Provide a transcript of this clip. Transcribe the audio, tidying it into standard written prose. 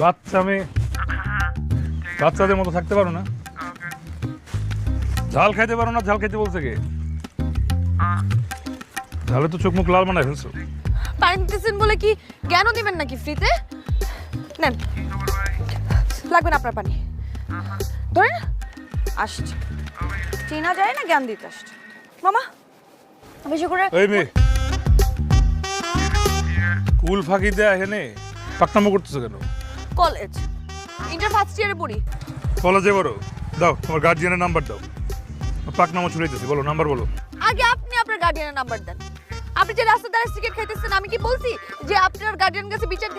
বাচ্চা মেয়ে বাচ্চাদের মতো থাকতে পারো না? ঝাল খাইতে পারো না? ঝাল খাইতে বলছে কে? ঝালে তো চোখ মুখ লাল বানায় ফেলছো। পানি দিতেছেন বলে কি জ্ঞানও দিবেন নাকি ফ্রিতে? নেন, লাগবে না আপনার পানি। ধরেন, আসছে চেনা যায় না, জ্ঞান দিতে আসছে। মামা বেশি করে। এই মেয়ে, কুল ফাঁকি দেয়া হেনে পাকনামো করতেছো কেন? কলেজ ইন্টার ফার্স্ট ইয়ারে পড়ি। কলেজে বড় দাও, তোমার গার্জিয়ানের নাম্বার দাও। পাকনামো ছুড়াইতেছি, বলো নাম্বার বলো। আগে আপনি আপনার গার্ডিয়ানের নাম্বার দেন। আপনি যে রাস্তার ধারে সিগারেট খাইতেছেন, আমি কি বলছি যে আপনার গার্ডিয়ান কাছে বিচার দিব?